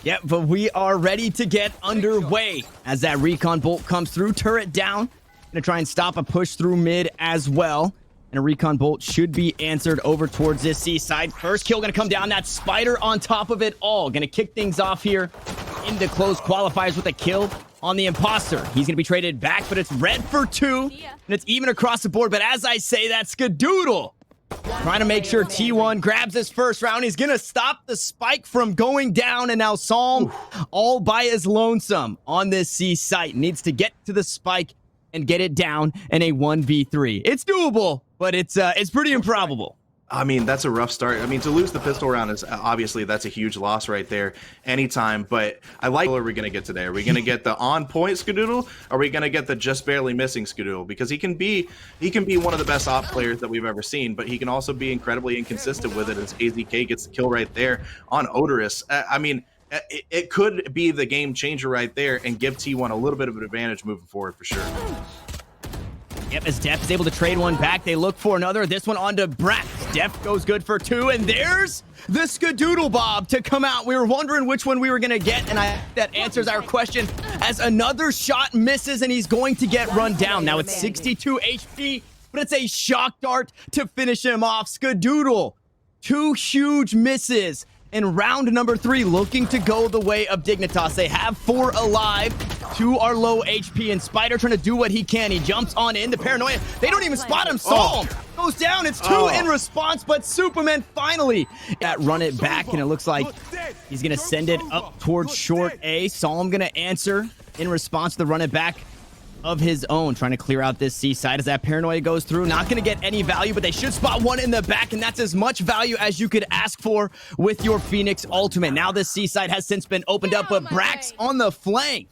Yep, but we are ready to get underway as that recon bolt comes through. Turret down. Gonna try and stop a push through mid as well. And a recon bolt should be answered over towards this seaside. First kill gonna come down. That Spyder on top of it all. Gonna kick things off here into close qualifiers with a kill on the imposter. He's gonna be traded back, but it's red for 2. And it's even across the board. But as I say, that's Skadoodle trying to make sure T1 grabs his first round. He's gonna stop the spike from going down. And now Psalm all by his lonesome on this C site. Needs to get to the spike and get it down in a 1v3. It's doable, but it's pretty improbable. I mean, that's a rough start. I mean, to lose the pistol round is obviously that's a huge loss right there anytime. But I like, what are we going to get today? Are we going to get the on-point Skadoodle? Or are we going to get the just barely missing Skadoodle? Because he can be one of the best op players that we've ever seen, but he can also be incredibly inconsistent with it as AZK gets the kill right there on Oderus. I mean, it could be the game changer right there and give T1 a little bit of an advantage moving forward for sure. Yep, as dephh is able to trade one back, they look for another. This one onto Brax. dephh goes good for 2, and there's the Skadoodle Bob to come out. We were wondering which one we were going to get, and that answers our question as another shot misses, and he's going to get run down. Now it's 62 HP, but it's a shock dart to finish him off. Skadoodle, 2 huge misses. In round number 3, looking to go the way of Dignitas. They have 4 alive, 2 are low HP, and Spyder trying to do what he can. He jumps on in. The paranoia, they don't even spot him. Psalm goes down. It's 2 in response, but Supamen finally run it back, and it looks like he's going to send it up towards short A. Psalm going to answer in response to the run it back of his own, trying to clear out this seaside as that paranoia goes through. Not going to get any value, but they should spot one in the back, and that's as much value as you could ask for with your Phoenix ultimate. Now this seaside has since been opened up, but Brax on the flank.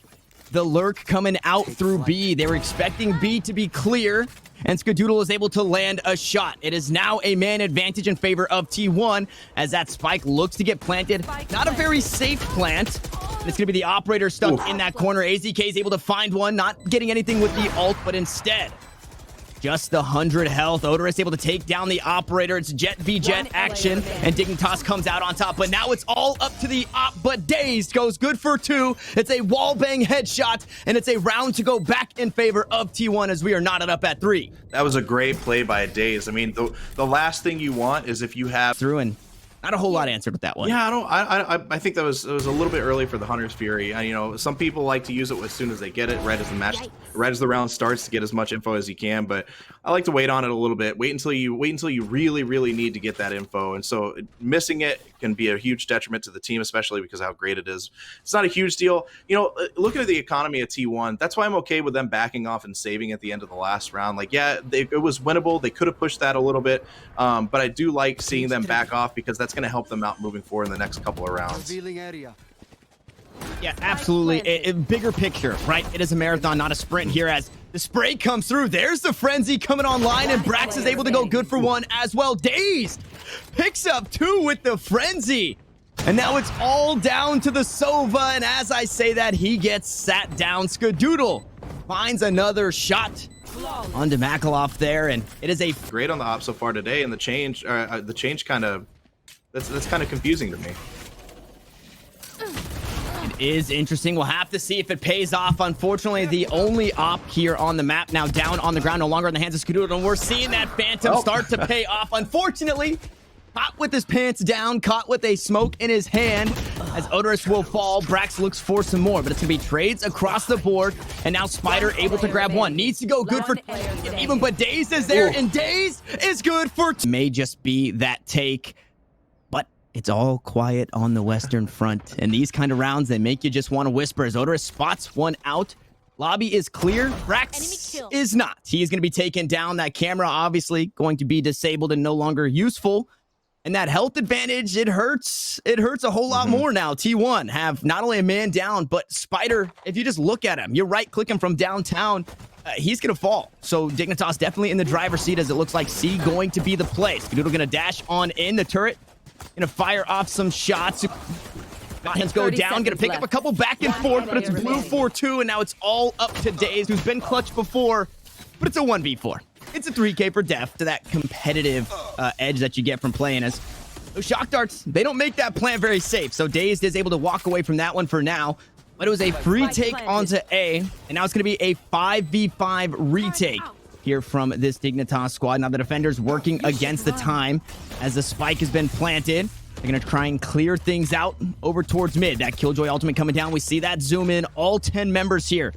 The lurk coming out through B. They were expecting B to be clear, and Skadoodle is able to land a shot. It is now a man advantage in favor of T1 as that spike looks to get planted. Not a very safe plant. It's going to be the operator stuck in that corner. AZK is able to find one, not getting anything with the ult, but instead, just the 100 health. Oderus able to take down the operator. It's Jet v Jet action, and Dignitas comes out on top. But now it's all up to the op, but DaZeD goes good for 2. It's a wallbang headshot, and it's a round to go back in favor of T1 as we are knotted up at 3. That was a great play by DaZeD. I mean, the last thing you want is if you have... Through and... Not a whole lot answered with that one. Yeah, I think it was a little bit early for the Hunter's Fury. You know, some people like to use it as soon as they get it, right as the round starts, to get as much info as you can. But I like to wait on it a little bit. Wait until you really need to get that info. And so missing it can be a huge detriment to the team, especially because of how great it is. It's not a huge deal. You know, looking at the economy of T1, that's why I'm okay with them backing off and saving at the end of the last round. Like, yeah, it was winnable. They could have pushed that a little bit, but I do like seeing them back off because that's going to help them out moving forward in the next couple of rounds. Yeah, absolutely. A bigger picture, right? It is a marathon, not a sprint here as the spray comes through. There's the frenzy coming online, and Brax is able to go good for 1 as well. DaZeD picks up 2 with the frenzy. And now it's all down to the Sova, and as I say that, he gets sat down. Skadoodle finds another shot onto mAKKA there, and it is a... Great on the op so far today, and the change kind of... That's kind of confusing to me. It is interesting. We'll have to see if it pays off. Unfortunately, the only op here on the map now down on the ground, no longer in the hands of Skadoodle, and we're seeing that Phantom start to pay off. Unfortunately, caught with his pants down, caught with a smoke in his hand as Oderus will fall. Brax looks for some more, but it's going to be trades across the board, and now Spyder able to grab 1. Needs to go good for even, but DaZeD is there, and DaZeD is good for... May just be that take. It's all quiet on the Western Front, and these kind of rounds, they make you just want to whisper as Oderus spots one out. Lobby is clear. Brax is not. He's going to be taken down. That camera obviously going to be disabled and no longer useful. And that health advantage, it hurts. It hurts a whole lot more now. T1 have not only a man down, but Spyder, if you just look at him, you're right-click him from downtown, he's going to fall. So Dignitas definitely in the driver's seat as it looks like C going to be the play. Skadoodle going to dash on in the turret. Gonna fire off some shots. Hands go down. Gonna pick up a couple back and forth, but it's blue 4-2, and now it's all up to DaZeD, who's been clutch before, but it's a 1v4. It's a 3K for dephh to that competitive edge that you get from playing as Those shock darts, they don't make that plant very safe. So DaZeD is able to walk away from that one for now. But it was a free take onto A. And now it's going to be a 5v5 retake here from this Dignitas squad. Now the defender's working against the time as the spike has been planted. They're going to try and clear things out over towards mid. That Killjoy ultimate coming down. We see that zoom in. All 10 members here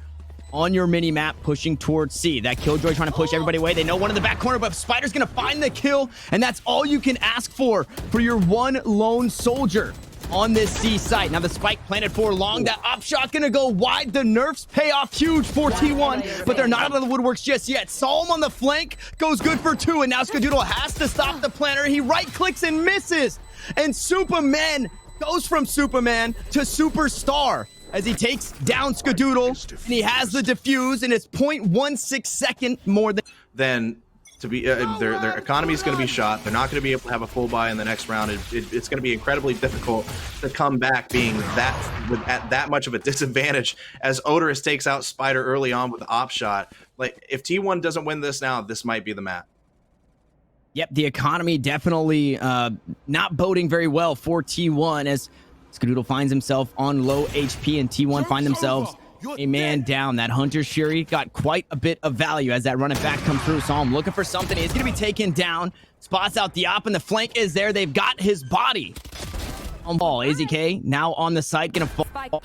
on your mini map pushing towards C. That Killjoy trying to push everybody away. They know one in the back corner, but Spyder's going to find the kill. And that's all you can ask for your one lone soldier on this C site. Now the spike planted for long. That op shot gonna go wide. The nerfs pay off huge for T1, but they're not out of the woodworks just yet. Psalm on the flank goes good for 2, and now Skadoodle has to stop the planter. He right clicks and misses, and Supamen goes from Superman to Superstar as he takes down Skadoodle, and he has the defuse, and it's 0.16 second more than to be their economy is going to be shot. They're not going to be able to have a full buy in the next round. It's going to be incredibly difficult to come back being at that much of a disadvantage as oderus takes out Spyder early on with the op shot. Like, if T1 doesn't win this now, this might be the map. Yep, the economy definitely not boding very well for T1 as Skadoodle finds himself on low HP and T1 find themselves a man down. That Hunter's Fury got quite a bit of value as that running back comes through. Saw him looking for something. He's going to be taken down. Spots out the op, and the flank is there. They've got his body on ball. AZK now on the site, going to fall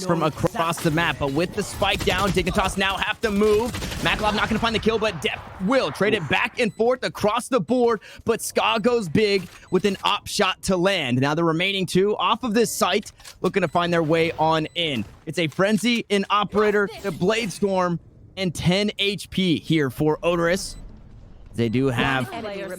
from across the map. But with the spike down, Dignitas now have to move. mAKKA not going to find the kill, but dephh will trade it back and forth across the board. But Ska goes big with an op shot to land. Now the remaining 2 off of this site looking to find their way on in. It's a Frenzy, an Operator, the Blade Storm, and 10 HP here for oderus. They do have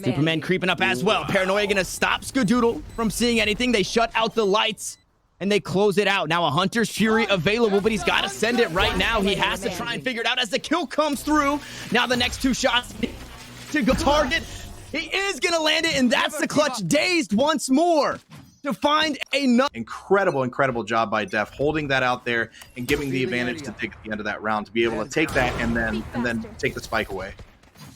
Superman creeping up as well. Paranoia going to stop Skadoodle from seeing anything. They shut out the lights and they close it out. Now a Hunter's Fury available, but he's got to send it right now. He has to try and figure it out as the kill comes through. Now the next 2 shots to go target. He is going to land it, and that's the clutch. DaZeD once more to find another. Incredible job by dephh, holding that out there and giving the advantage to Dig at the end of that round to be able to take that and then take the spike away.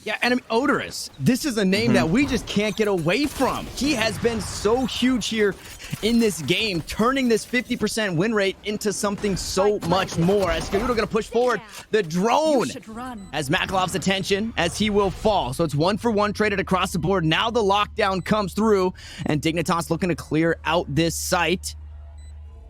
Yeah, and I mean, oderus, this is a name that we just can't get away from. He has been so huge here in this game, turning this 50% win rate into something so much more. As Skadoodle going to push forward, the drone has mAKKA's attention as he will fall. So it's 1-for-1 traded across the board. Now the lockdown comes through, and Dignitas looking to clear out this site.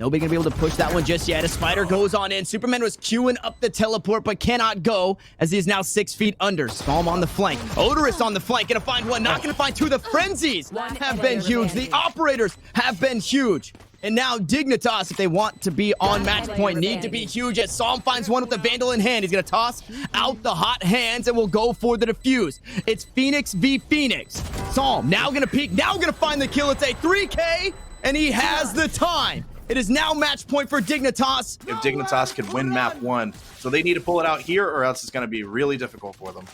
Nobody gonna be able to push that one just yet. A Spyder goes on in. Superman was queuing up the teleport, but cannot go as he is now 6 feet under. Psalm on the flank. oderus on the flank. Gonna find one, not gonna find 2. The Frenzies have been huge. The Operators have been huge. And now Dignitas, if they want to be on match point, need to be huge as Psalm finds one with the Vandal in hand. He's gonna toss out the hot hands and will go for the defuse. It's Phoenix v Phoenix. Psalm now gonna peek, now gonna find the kill. It's a 3K, and he has the time. It is now match point for Dignitas. If Dignitas could win map 1, so they need to pull it out here or else it's going to be really difficult for them.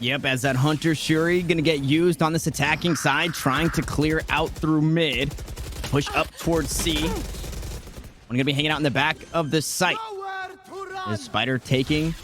Yep, as that Hunter's Fury going to get used on this attacking side, trying to clear out through mid. Push up towards C. I'm going to be hanging out in the back of the site. Is Spyder taking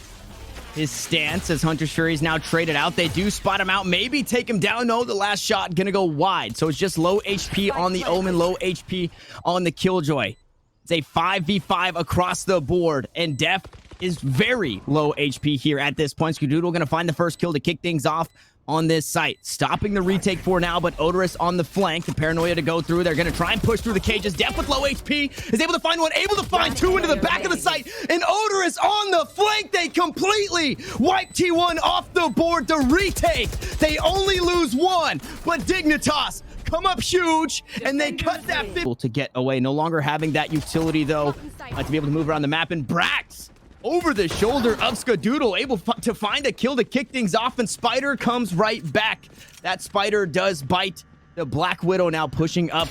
his stance as Hunter's Fury is now traded out. They do spot him out, maybe take him down. No, the last shot gonna go wide. So it's just low HP on the Omen, low HP on the Killjoy. It's a 5v5 across the board, and dephh is very low HP here at this point. Skadoodle gonna find the first kill to kick things off on this site. Stopping the retake for now, but oderus on the flank. The Paranoia to go through. They're going to try and push through the cages. dephh with low HP is able to find one, able to find 2 into the back of the site. And oderus on the flank. They completely wipe T1 off the board to retake. They only lose 1, but Dignitas come up huge, and they cut that to get away. No longer having that utility, though, to be able to move around the map. And Brax over the shoulder of Skadoodle, able to find a kill to kick things off, and Spyder comes right back. That Spyder does bite. The Black Widow now pushing up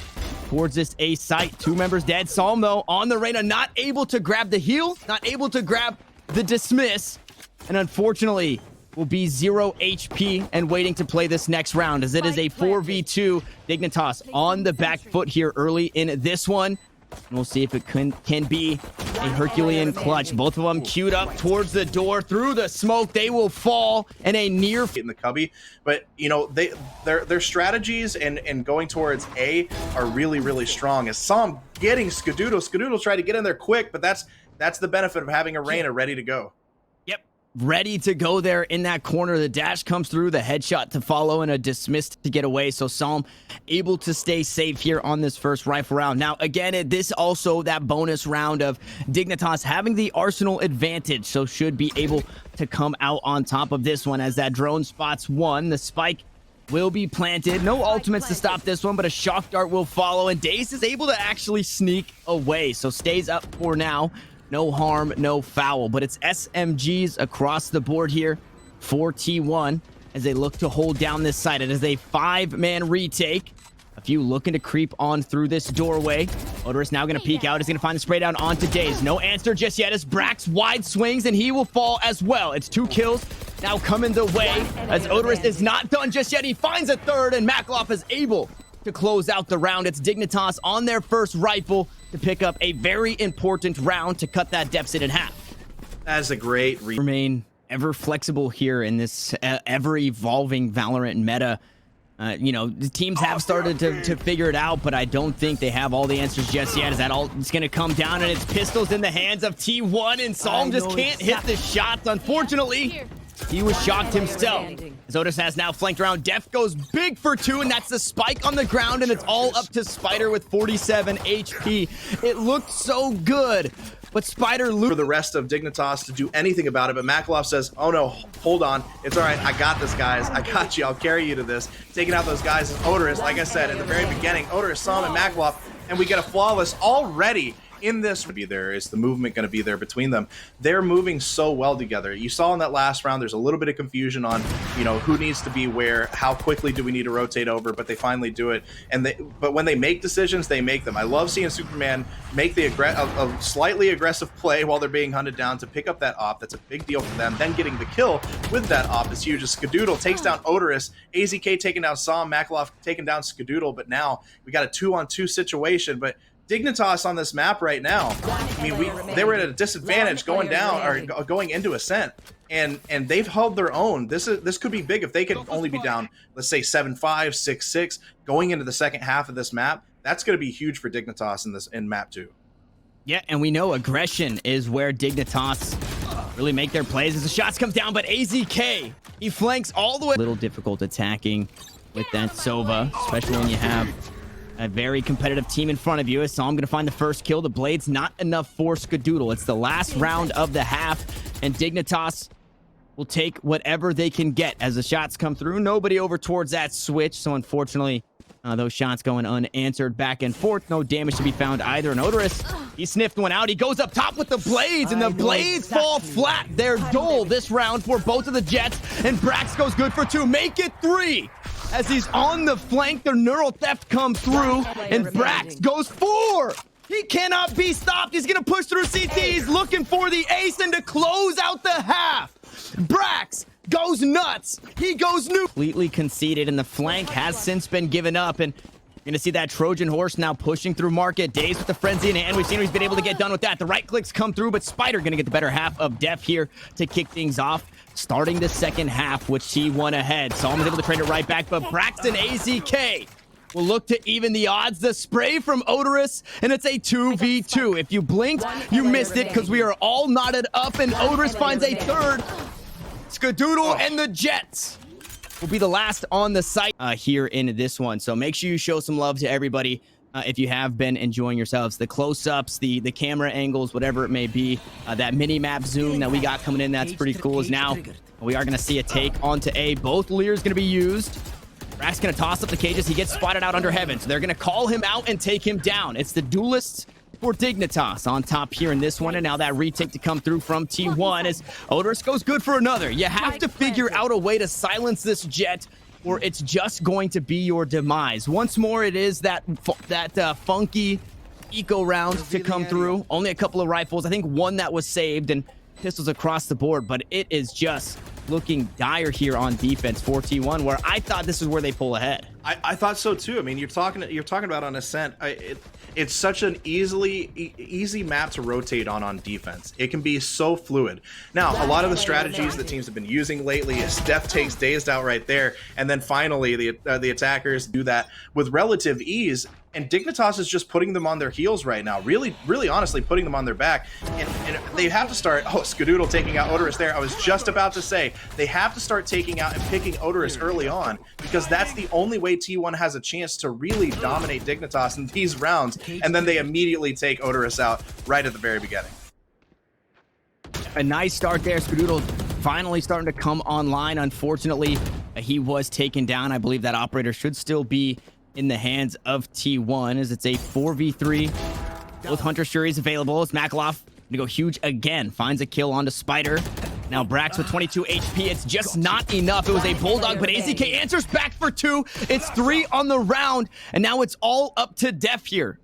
towards this A site. 2 members dead. Psalm, though, on the Reyna, not able to grab the heal, not able to grab the dismiss, and unfortunately will be 0 HP and waiting to play this next round as it is a 4v2. Dignitas on the back foot here early in this one. And we'll see if it can be a Herculean clutch. Both of them queued up towards the door. Through the smoke, they will fall in a near... in the cubby. But, you know, their strategies and going towards A are really, really strong. As saw him getting Skadoodle. Skadoodle tried to get in there quick, but that's the benefit of having a Reyna ready to go. Yep, ready to go there in that corner. The dash comes through, the headshot to follow, and a dismissed to get away. So Psalm able to stay safe here on this first rifle round. Now, again, this also that bonus round of Dignitas having the arsenal advantage, so should be able to come out on top of this one as that drone spots one. The spike will be planted. No ultimates to stop this one, but a shock dart will follow, and DaZeD is able to actually sneak away. So stays up for now. No harm, no foul, but it's SMGs across the board here for T1 as they look to hold down this site. It is a 5-man retake. A few looking to creep on through this doorway. oderus now going to peek out. He's going to find the spray down onto DaZeD. No answer just yet as Brax wide swings, and he will fall as well. It's 2 kills now coming the way as oderus is not done just yet. He finds a third, and mAKKA is able to close out the round. It's Dignitas on their first rifle to pick up a very important round to cut that deficit in half. That's a great remain ever flexible here in this ever-evolving Valorant meta. You know, the teams have started to figure it out, but I don't think they have all the answers just yet. Is that all it's going to come down? And it's pistols in the hands of T1, and Psalm just can't hit the shots. Unfortunately, he was shocked himself. As oderus has now flanked around. dephh goes big for 2, and that's the spike on the ground, and it's all up to Spyder with 47 HP. It looked so good, but Spyder for the rest of Dignitas to do anything about it, but mAKKA says, oh no, hold on, it's all right, I got this, guys, I got you, I'll carry you to this. Taking out those guys is oderus. Like I said in the very beginning, oderus, Psalm, and mAKKA, and we get a flawless already in this. Be there is the movement going to be there between them. They're moving so well together. You saw in that last round there's a little bit of confusion on, you know, who needs to be where, how quickly do we need to rotate over, but they finally do it. And but when they make decisions, they make them. I love seeing Superman make the a slightly aggressive play while they're being hunted down to pick up that op. That's a big deal for them. Then getting the kill with that op is huge. As Skadoodle takes down oderus, AZK taking down Psalm, mAKKA taking down Skadoodle, but now we got a 2-on-2 situation. But Dignitas on this map right now, I mean, they were at a disadvantage going down or going into Ascent, and they've held their own. This could be big if they could only be down, let's say 7-5, 6-6 going into the second half of this map. That's going to be huge for Dignitas in map 2. Yeah, and we know aggression is where Dignitas really make their plays as the shots come down, but AZK, he flanks all the way. A little difficult attacking with that Sova, especially when you have a very competitive team in front of you. So I'm going to find the first kill. The blade's not enough for Skadoodle. It's the last round of the half, and Dignitas will take whatever they can get as the shots come through. Nobody over towards that switch, so unfortunately, those shots going unanswered back and forth. No damage to be found either. And oderus, he sniffed one out. He goes up top with the blades, and the blades fall flat. They're dull this round for both of the Jets, and Brax goes good for 2. Make it 3. As he's on the flank, the neural theft comes through, and Brax goes 4. He cannot be stopped. He's going to push through CT. He's looking for the ace and to close out the half. Brax goes nuts. He goes new. Completely conceded, and the flank has since been given up, and you're going to see that Trojan horse now pushing through market. DaZeD with the frenzy in hand. We've seen he's been able to get done with that. The right clicks come through, but Spyder going to get the better half of dephh here to kick things off. Starting the second half with T1 ahead. Psalm was able to trade it right back, but Braxton AZK will look to even the odds. The spray from oderus, and it's a 2v2. If you blinked, you missed it because we are all knotted up, and oderus finds a third. Skadoodle and the Jets will be the last on the site here in this one. So make sure you show some love to everybody if you have been enjoying yourselves. The close-ups, the camera angles, whatever it may be, that mini-map zoom that we got coming in, that's pretty cool. Is now we are going to see a take onto A. Both Lears going to be used. Brax going to toss up the cages. He gets spotted out under heaven, so they're going to call him out and take him down. It's the duelists for Dignitas on top here in this one, and now that retake to come through from T1 as oderus goes good for another. You have to figure out a way to silence this Jet, or it's just going to be your demise. Once more, it is that funky eco round to come through. Only a couple of rifles. I think one that was saved, and pistols across the board, but it is just looking dire here on defense for T1, where I thought this is where they pull ahead. I thought so too. I mean, you're talking about on Ascent. it's such an easy map to rotate on defense. It can be so fluid. Now, a lot of the strategies that teams have been using lately is death takes DaZeD out right there, and then finally the attackers do that with relative ease. And Dignitas is just putting them on their heels right now. Really honestly putting them on their back. And they have to start... Oh, Skadoodle taking out oderus there. I was just about to say, they have to start taking out and picking oderus early on, because that's the only way T1 has a chance to really dominate Dignitas in these rounds. And then they immediately take oderus out right at the very beginning. A nice start there. Skadoodle finally starting to come online. Unfortunately, he was taken down. I believe that operator should still be in the hands of T1, as it's a 4v3. Both Hunter Shuris available. As mAKKA gonna go huge again. Finds a kill onto Spyder. Now Brax with 22 HP. It's just not enough. It was a bulldog, but AZK answers back for 2. It's 3 on the round, and now it's all up to dephh here.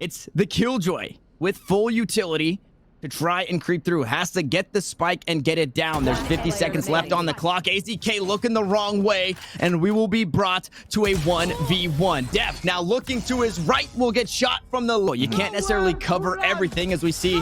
It's the Killjoy with full utility to try and creep through. Has to get the spike and get it down. There's 50 seconds left on the clock. AZK looking the wrong way, and we will be brought to a 1v1. dephh now looking to his right, will get shot from the low. You can't necessarily cover everything, as we see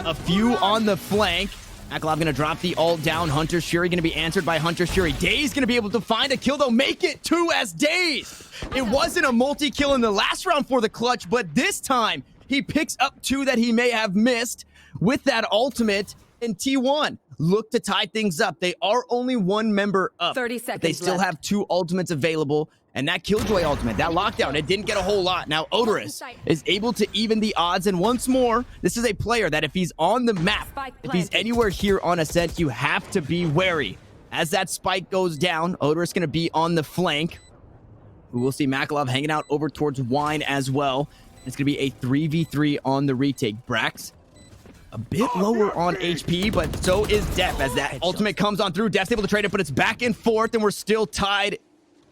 a few on the flank. mAKKA gonna drop the ult down. Hunter Shuri gonna be answered by Hunter Shuri. DaZeD gonna be able to find a kill, though. Make it 2 as DaZeD. It wasn't a multi-kill in the last round for the clutch, but this time he picks up 2 that he may have missed with that ultimate, and T1 look to tie things up. They are only 1 member up. 30 seconds They still left. have 2 ultimates available, and that Killjoy ultimate, that lockdown, it didn't get a whole lot. Now oderus is able to even the odds, and once more, this is a player that if he's on the map, if he's anywhere here on Ascent, you have to be wary. As that spike goes down, oderus gonna be on the flank. We will see mAKKA hanging out over towards Wine as well. It's gonna be a 3v3 on the retake. Brax a bit lower on HP, but so is dephh, as that ultimate comes on through. deph's able to trade it, but it's back and forth, and we're still tied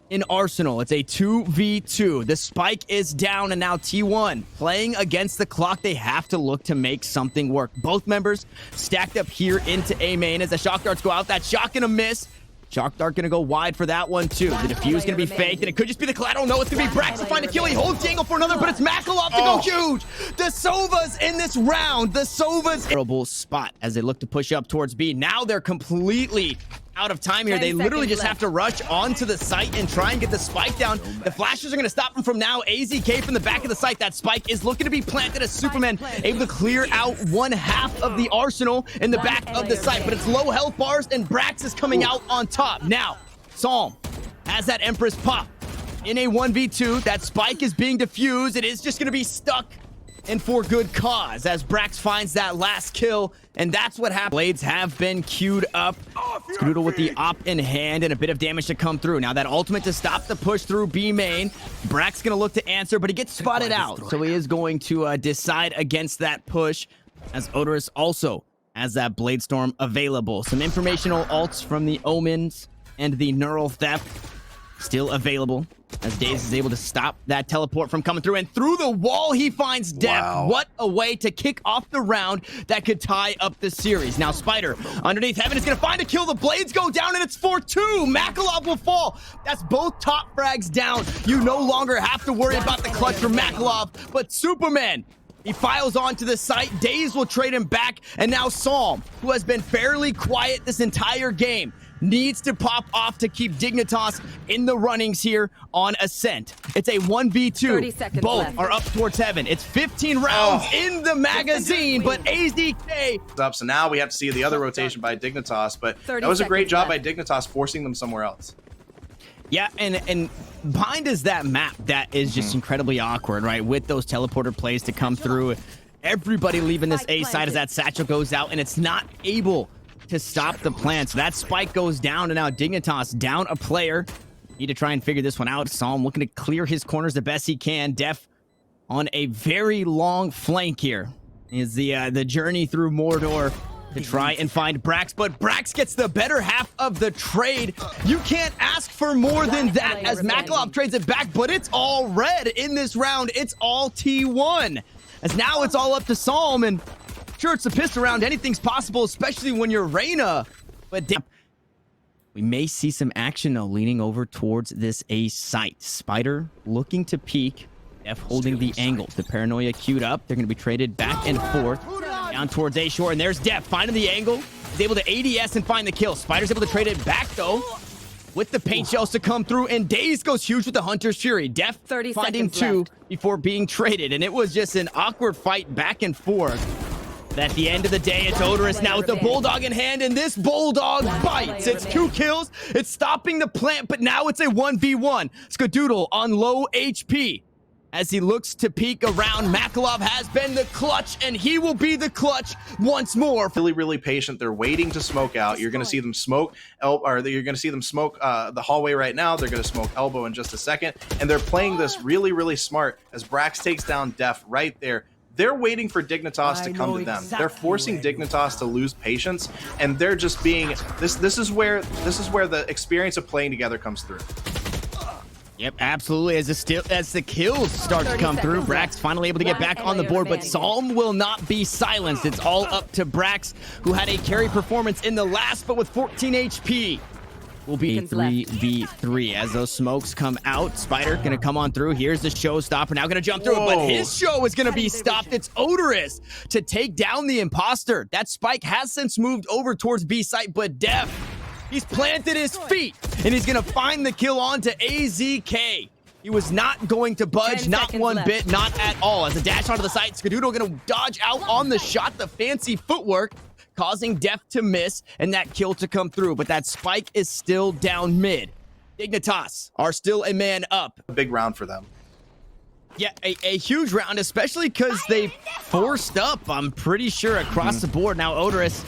in Arsenal. It's a 2v2. The spike is down, and now T1 playing against the clock. They have to look to make something work. Both members stacked up here into A main as the shock darts go out. That shot gonna miss. Shock dart gonna go wide for that one too. The defuse gonna be faked, and it could just be the collateral. No, it's gonna be Brax to find a kill. He holds the angle for another, but it's mAKKA to go huge. The Sovas in this round. The Sovas terrible spot as they look to push up towards B. Now they're completely out of time here. They literally just have to rush onto the site and try and get the spike down. The flashes are going to stop them from now. AZK from the back of the site. That spike is looking to be planted as supamen able to clear out 1/2 of the arsenal in the back of the site, but it's low health bars, and Brax is coming out on top. Now Psalm has that Empress pop in a 1v2. That spike is being diffused. It is just going to be stuck, and for good cause, as Brax finds that last kill, and that's what happened. Blades have been queued up. Skadoodle with the op in hand, and a bit of damage to come through. Now that ultimate to stop the push through B main. Brax gonna look to answer, but he gets spotted out, so he is going to decide against that push, as oderus also has that Blade Storm available. Some informational ults from the Omens and the Neural Theft still available, as DaZeD is able to stop that teleport from coming through, and through the wall he finds dephh. Wow. What a way to kick off the round that could tie up the series. Now Spyder underneath heaven is gonna find a kill. The blades go down, and it's 4-2. mAKKA will fall. That's both top frags down. You no longer have to worry about the clutch for mAKKA, but Superman, he files onto the site. DaZeD will trade him back, and now Psalm, who has been fairly quiet this entire game, needs to pop off to keep Dignitas in the runnings here on Ascent. It's a 1v2. 30 seconds Both left. are up towards heaven. It's 15 rounds in the magazine, but AZK... Up, so now we have to see the other rotation by Dignitas, but 30 that was a great seconds job left. by Dignitas forcing them somewhere else. Yeah, and behind is that map that is just incredibly awkward, right? With those teleporter plays to come through. Everybody leaving this A side as that satchel goes out, and it's not able to stop the plan. So that spike goes down, and now Dignitas down a player. Need to try and figure this one out. Psalm looking to clear his corners the best he can. dephh on a very long flank here is the journey through Mordor to try and find Brax, but Brax gets the better half of the trade. You can't ask for more than that, as mAKKA trades it back, but it's all red in this round. It's all T1, as now it's all up to Psalm, and sure, it's a pistol round. Anything's possible, especially when you're Reyna, but damn. We may see some action, though, leaning over towards this A site. Spyder looking to peek dephh holding the angle. The paranoia queued up. They're going to be traded back and forth down towards A shore. And there's dephh finding the angle. He's able to ADS and find the kill. Spyder's able to trade it back, though, with the paint shells to come through. And DaZeD goes huge with the Hunter's Fury. dephh finding 2 before being traded. And it was just an awkward fight back and forth. At the end of the day, it's oderus now with the bulldog in hand, and this bulldog bites. It's 2 kills. It's stopping the plant, but now it's a 1v1. Skadoodle on low HP. As he looks to peek around, mAKKA has been the clutch, and he will be the clutch once more. Really, really patient. They're waiting to smoke out. You're going to see them smoke, you're going to see them smoke the hallway right now. They're going to smoke elbow in just a second, and they're playing this really, really smart as Brax takes down dephh right there. They're waiting for Dignitas to come to them. They're forcing Dignitas to lose patience, and they're just being this is where the experience of playing together comes through. Yep, absolutely. As the kills start to come through, Brax finally able to get back on the board, but Psalm will not be silenced. It's all up to Brax, who had a carry performance in the last, but with 14 HP. Will be a 3v3 as those smokes come out. Spyder gonna come on through. Here's the showstopper. Now gonna jump through it, but his show is gonna be stopped. It's oderus to take down the imposter. That spike has since moved over towards B site, but dephh, he's planted his feet and he's gonna find the kill onto AZK. He was not going to budge, not one bit, not at all. As a dash onto the site, Skadoodle gonna dodge out on the shot, the fancy footwork, causing dephh to miss and that kill to come through, but that spike is still down mid. Dignitas are still a man up. A big round for them. Yeah, a huge round, especially because they forced up, I'm pretty sure, across the board. Now oderus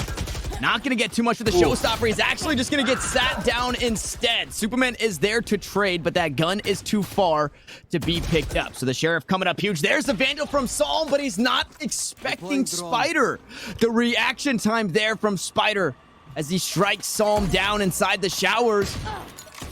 not going to get too much of the showstopper. He's actually just going to get sat down instead. Supamen is there to trade, but that gun is too far to be picked up. So the sheriff coming up huge. There's the vandal from Psalm, but he's not expecting Spyder. The reaction time there from Spyder as he strikes Psalm down inside the showers.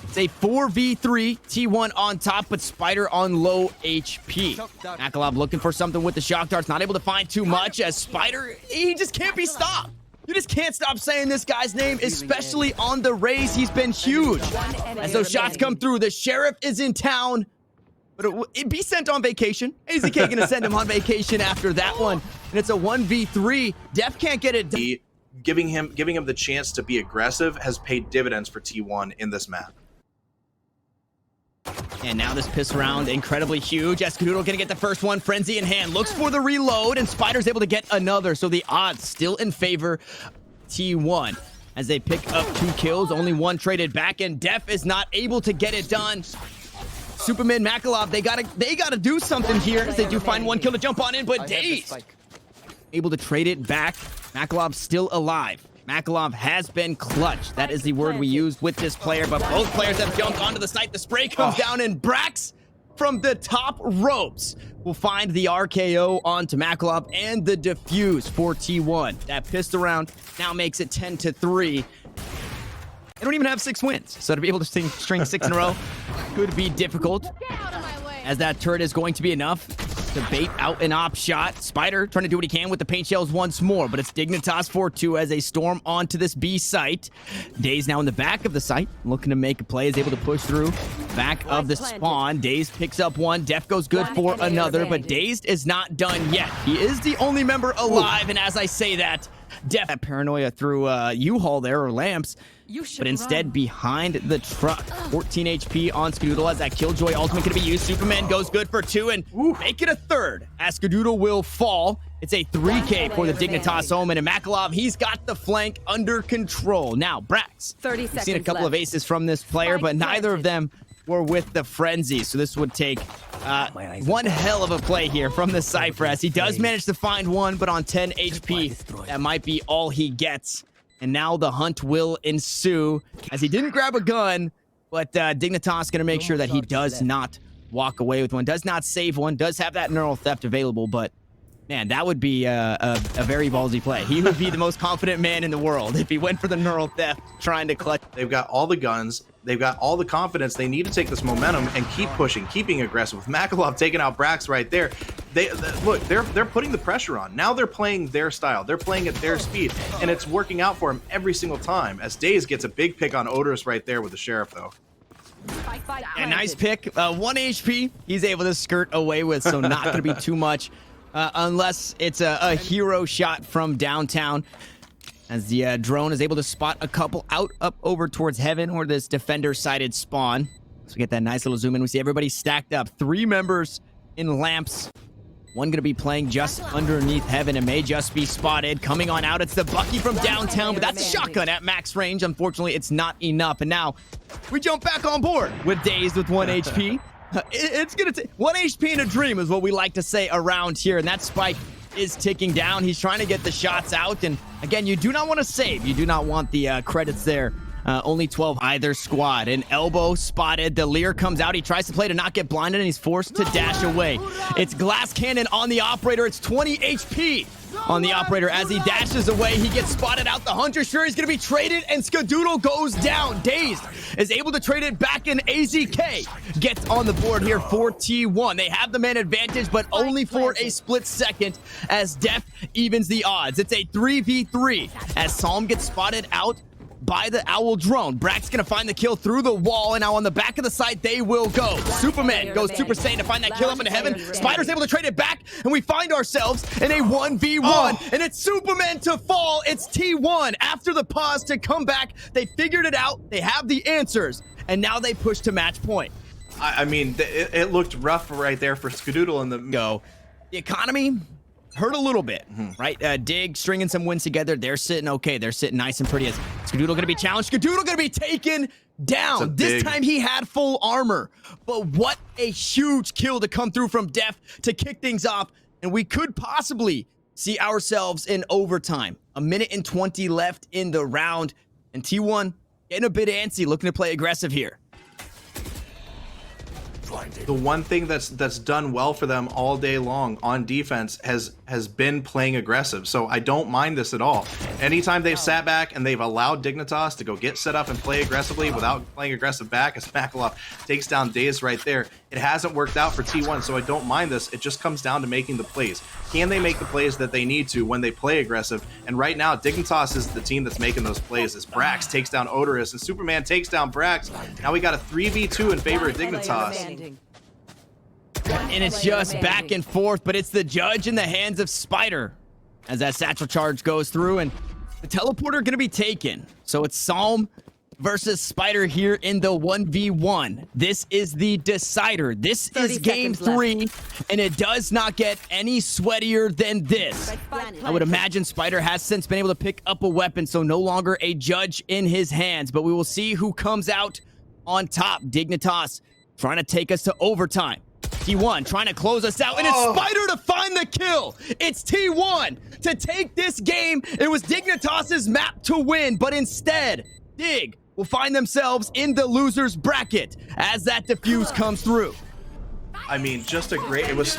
It's a 4v3, T1 on top, but Spyder on low HP. mAKKA looking for something with the shock darts, not able to find too much as Spyder, he just can't be stopped. You just can't stop saying this guy's name, especially on the raise. He's been huge. As those shots come through, the sheriff is in town, but it be sent on vacation. AZK gonna send him on vacation after that one, and it's a 1v3. dephh can't get it done. Giving him the chance to be aggressive has paid dividends for T1 in this map. And now this piss round, incredibly huge. Skadoodle gonna get the first one, frenzy in hand, looks for the reload, and Spyder's able to get another. So the odds still in favor T1 as they pick up 2 kills, only 1 traded back, and dephh is not able to get it done. Supamen, mAKKA, they gotta do something here as they do find 1 kill to jump on in, but DaZeD able to trade it back. mAKKA still alive. mAKKA has been clutch. That is the word we used with this player, but both players have jumped onto the site. The spray comes down, and Brax from the top ropes will find the RKO onto mAKKA and the defuse for T1. That pistol round now makes it 10-3. They don't even have 6 wins, so to be able to string 6 in a row could be difficult, as that turret is going to be enough to bait out an op shot. Spyder trying to do what he can with the paint shells once more, but it's Dignitas 4-2 as they storm onto this B site. DaZeD now in the back of the site, looking to make a play, is able to push through back of the spawn. DaZeD picks up 1, dephh goes good for another, but DaZeD is not done yet. He is the only member alive, and as I say that, dephh paranoia through U-Haul there, or lamps, but instead behind the truck. 14 HP on Skadoodle as that Killjoy ultimate going to be used. Supamen goes good for 2 and make it a 3rd as Skadoodle will fall. It's a 3K for the Dignitas Omen, and mAKKA, he's got the flank under control. Now, Brax, we've seen a couple of aces from this player, but neither of them were with the frenzy, so this would take one hell of a play here from the Cypher, as he does manage to find 1, but on 10 HP, that might be all he gets. And now the hunt will ensue, as he didn't grab a gun, but Dignitas going to make sure that he does not walk away with 1, does not save 1, does have that neural theft available, but man, that would be a very ballsy play. He would be the most confident man in the world if he went for the neural theft, trying to clutch. They've got all the guns. They've got all the confidence. They need to take this momentum and keep pushing, keeping aggressive. With mAKKA taking out Brax right there, look, they're putting the pressure on. Now they're playing their style. They're playing at their speed, and it's working out for him every single time. As DaZeD gets a big pick on oderus right there with the sheriff, though. A nice pick. 1 HP. He's able to skirt away with, so not going to be too much unless it's a hero shot from downtown. As the drone is able to spot a couple out up over towards heaven or this defender-sided spawn. So we get that nice little zoom in. We see everybody stacked up. 3 members in lamps. One going to be playing just underneath heaven and may just be spotted. Coming on out, it's the Bucky from downtown, but that's a shotgun at max range. Unfortunately, it's not enough. And now we jump back on board with DaZeD with 1 HP. It's going to take 1 HP in a dream is what we like to say around here. And that spike is ticking down. He's trying to get the shots out. And again, you do not want to save. You do not want the credits there. Only 12 either squad. An elbow spotted. The Lear comes out. He tries to play to not get blinded, and he's forced to dash away. It's glass cannon on the operator. It's 20 HP on the operator. As he dashes away, he gets spotted out. The Hunter Fury is going to be traded, and Skadoodle goes down. DaZeD is able to trade it back, and AZK gets on the board here for T1. They have the man advantage, but only for a split second as dephh evens the odds. It's a 3v3 as Psalm gets spotted out by the Owl drone. Brax gonna find the kill through the wall, and now on the back of the site they will go. Supamen goes Super Saiyan to find that kill up into heaven. Spyder's able to trade it back, and we find ourselves in a 1v1, and it's Supamen to fall. It's T1 after the pause to come back. They figured it out. They have the answers, and now they push to match point. I mean, it looked rough right there for Skadoodle in the go. The economy hurt a little bit, right? Dig stringing some wins together. They're sitting okay. They're sitting nice and pretty. As Skadoodle going to be challenged. Skadoodle going to be taken down. This time he had full armor. But what a huge kill to come through from dephh to kick things off. And we could possibly see ourselves in overtime. 1 minute and 20 left in the round. And T1 getting a bit antsy, looking to play aggressive here. The one thing that's done well for them all day long on defense has been playing aggressive. So I don't mind this at all. Anytime they've sat back and they've allowed Dignitas to go get set up and play aggressively without playing aggressive back, as mAKKA takes down DaZeD right there, it hasn't worked out for T1. So I don't mind this. It just comes down to making the plays. Can they make the plays that they need to when they play aggressive? And right now, Dignitas is the team that's making those plays as Brax takes down oderus and Superman takes down Brax. Now we got a 3v2 in favor of Dignitas. And it's just back and forth, but it's the judge in the hands of Spyder as that satchel charge goes through, and the teleporter going to be taken. So it's Psalm versus Spyder here in the 1v1. This is the decider. This is game 3, and it does not get any sweatier than this. I would imagine Spyder has since been able to pick up a weapon, so no longer a judge in his hands, but we will see who comes out on top. Dignitas trying to take us to overtime. T1 trying to close us out, and it's Spyder to find the kill. It's T1 to take this game. It was Dignitas's map to win, but instead, Dig will find themselves in the loser's bracket as that defuse comes through. I mean, just a great, it was